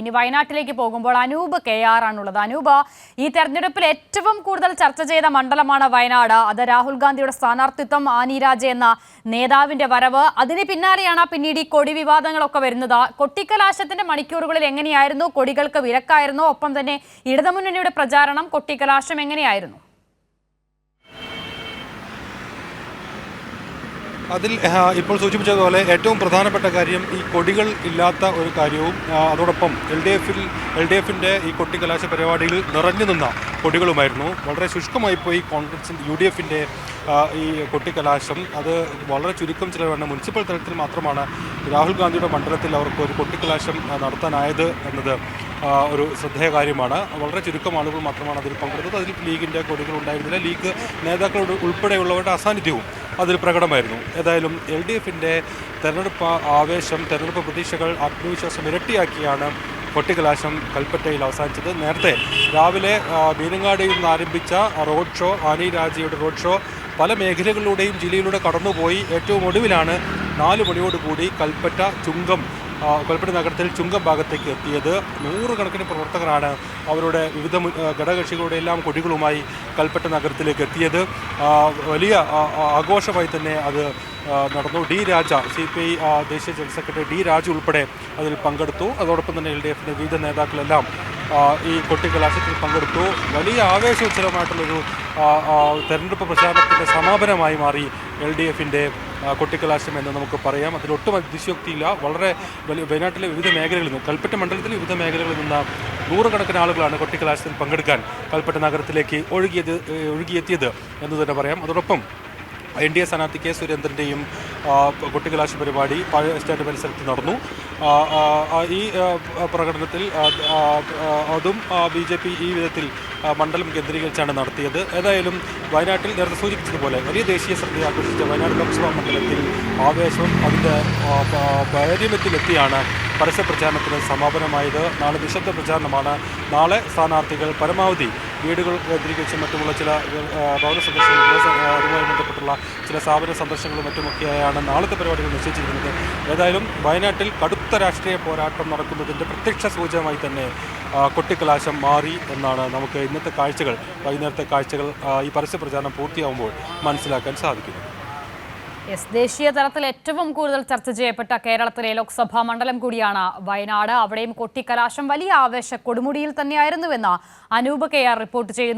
ഇനി വയനാട്ടിലേക്ക് പോകുമ്പോൾ അനൂപ് KR ആണുള്ളത്. അനൂപ്, ഈ തെരഞ്ഞെടുപ്പിൽ ഏറ്റവും കൂടുതൽ ചർച്ച ചെയ്ത മണ്ഡലമാണ് വയനാട്. അത് രാഹുൽ ഗാന്ധിയുടെ സ്ഥാനാർത്ഥിത്വം, ആനി രാജ എന്ന നേതാവിന്റെ വരവ്, അതിന് പിന്നാലെയാണ് പിന്നീട് ഈ കൊടി വിവാദങ്ങളൊക്കെ വരുന്നത്. കൊട്ടിക്കലാശത്തിന്റെ മണിക്കൂറുകളിൽ എങ്ങനെയായിരുന്നു? കൊടികൾക്ക് വിലക്കായിരുന്നു. ഒപ്പം തന്നെ ഇടതുമുന്നണിയുടെ പ്രചാരണം, കൊട്ടിക്കലാശം എങ്ങനെയായിരുന്നു? അതിൽ ഇപ്പോൾ സൂചിപ്പിച്ചതുപോലെ ഏറ്റവും പ്രധാനപ്പെട്ട കാര്യം ഈ കൊടികൾ ഇല്ലാത്ത ഒരു കാര്യവും അതോടൊപ്പം എൽ ഡി എഫിൻ്റെ ഈ കൊട്ടിക്കലാശ പരിപാടിയിൽ നിറഞ്ഞു നിന്ന കൊടികളുമായിരുന്നു. വളരെ ശുഷ്കമായിപ്പോയി കോൺഗ്രസിൻ്റെ UDF ഈ കൊട്ടിക്കലാശം. അത് വളരെ ചുരുക്കം ചിലവാണ്. മുനിസിപ്പൽ തലത്തിൽ മാത്രമാണ് രാഹുൽ ഗാന്ധിയുടെ മണ്ഡലത്തിൽ അവർക്ക് ഒരു കൊട്ടിക്കലാശം നടത്താനായത് എന്നത് ഒരു ശ്രദ്ധേയ കാര്യമാണ്. വളരെ ചുരുക്കം ആളുകൾ മാത്രമാണ് അതിൽ പങ്കെടുത്തത്. അതിൽ ലീഗിൻ്റെ കൊടികൾ ഉണ്ടായിരുന്നില്ല. ലീഗ് നേതാക്കളോട് ഉൾപ്പെടെയുള്ളവരുടെ അസാന്നിധ്യവും അതിൽ പ്രകടമായിരുന്നു. ഏതായാലും LDF തെരഞ്ഞെടുപ്പ് ആവേശം, തെരഞ്ഞെടുപ്പ് പ്രതീക്ഷകൾ, ആത്മവിശ്വാസം ഇരട്ടിയാക്കിയാണ് കൊട്ടിക്കലാശം കൽപ്പറ്റയിൽ അവസാനിച്ചത്. നേരത്തെ രാവിലെ മീനങ്ങാടിയിൽ നിന്ന് ആരംഭിച്ച റോഡ് ഷോ, ആനി രാജയുടെ റോഡ് ഷോ പല മേഖലകളിലൂടെയും ജില്ലയിലൂടെ കടന്നുപോയി ഏറ്റവും ഒടുവിലാണ് 4 മണിയോടുകൂടി കൽപ്പറ്റ നഗരത്തിൽ ചുങ്കം ഭാഗത്തേക്ക് എത്തിയത്. 100 കണക്കിന് പ്രവർത്തകരാണ് അവരുടെ വിവിധ ഘടകകക്ഷികളുടെ എല്ലാം കൊടികളുമായി കൽപ്പറ്റ നഗരത്തിലേക്ക് എത്തിയത്. വലിയ ആഘോഷമായി തന്നെ അത് നടന്നു. രാജ, CPI ദേശീയ ജനറൽ സെക്രട്ടറി രാജ ഉൾപ്പെടെ അതിൽ പങ്കെടുത്തു. അതോടൊപ്പം തന്നെ LDF വിവിധ നേതാക്കളെല്ലാം ഈ കൊട്ടിക്കലാശത്തിൽ പങ്കെടുത്തു. വലിയ ആവേശോജ്ജലമായിട്ടുള്ളൊരു തെരഞ്ഞെടുപ്പ് പ്രചാരണത്തിൻ്റെ സമാപനമായി മാറി LDF കൊട്ടിക്കലാശം എന്ന് നമുക്ക് പറയാം. അതിലൊട്ടും അതിശയോക്തിയില്ല. വളരെ വയനാട്ടിലെ വിവിധ മേഖലകളിൽ നിന്ന്, കൽപ്പറ്റ മണ്ഡലത്തിലെ വിവിധ മേഖലകളിൽ നിന്ന് 100 കണക്കിന് ആളുകളാണ് കൊട്ടിക്കലാശത്തിൽ പങ്കെടുക്കാൻ കൽപ്പറ്റ നഗരത്തിലേക്ക് ഒഴുകിയെത്തിയത് എന്ന് തന്നെ പറയാം. അതോടൊപ്പം NDA സ്ഥാനാർത്ഥി K സുരേന്ദ്രൻ്റെയും കൊട്ടിക്കലാശ പരിപാടി പഴയ സ്റ്റാൻഡ് പരിസരത്ത് നടന്നു. ഈ പ്രകടനത്തിൽ അതും BJP ഈ വിധത്തിൽ മണ്ഡലം കേന്ദ്രീകരിച്ചാണ് നടത്തിയത്. ഏതായാലും വയനാട്ടിൽ നേരത്തെ സൂചിപ്പിച്ചതുപോലെ വലിയ ദേശീയ ശ്രദ്ധ ആകർഷിച്ച വയനാട് ലോക്സഭാ മണ്ഡലത്തിൽ ആവേശവും അതിൻ്റെ പാരമ്യത്തിലെത്തിയാണ് പരസ്യ പ്രചാരണത്തിന് സമാപനമായത്. നാളെ നിശബ്ദ പ്രചാരണമാണ്. നാളെ സ്ഥാനാർത്ഥികൾ പരമാവധി വീടുകൾ കേന്ദ്രീകരിച്ചും മറ്റുമുള്ള ചില ഭവന സന്ദർശനങ്ങളും അതുമായി ബന്ധപ്പെട്ടുള്ള ചില സ്ഥാപന സന്ദർശനങ്ങളും മറ്റുമൊക്കെയായാണ് നാളത്തെ പരിപാടികൾ നിശ്ചയിച്ചിരിക്കുന്നത്. ഏതായാലും വയനാട്ടിൽ കടുത്ത രാഷ്ട്രീയ പോരാട്ടം നടക്കുന്നതിൻ്റെ പ്രത്യക്ഷ സൂചകമായി തന്നെ കൊട്ടിക്കലാശം മാറി എന്നാണ് നമുക്ക് ഇന്നത്തെ കാഴ്ചകൾ, വൈകുന്നേരത്തെ കാഴ്ചകൾ ഈ പരസ്യ പ്രചാരണം പൂർത്തിയാകുമ്പോൾ മനസ്സിലാക്കാൻ സാധിക്കുന്നത്. ദേശീയ തലത്തിൽ ഏറ്റവും കൂടുതൽ ചർച്ച ചെയ്യപ്പെട്ട കേരളത്തിലെ ലോക്സഭാ മണ്ഡലം കൂടിയാണ് വയനാട്. അവിടെയും കൊട്ടിക്കലാശം വലിയ ആവേശ കൊടുമുടിയിൽ തന്നെയായിരുന്നുവെന്ന് അനൂപ് KR റിപ്പോർട്ട് ചെയ്യുന്നു.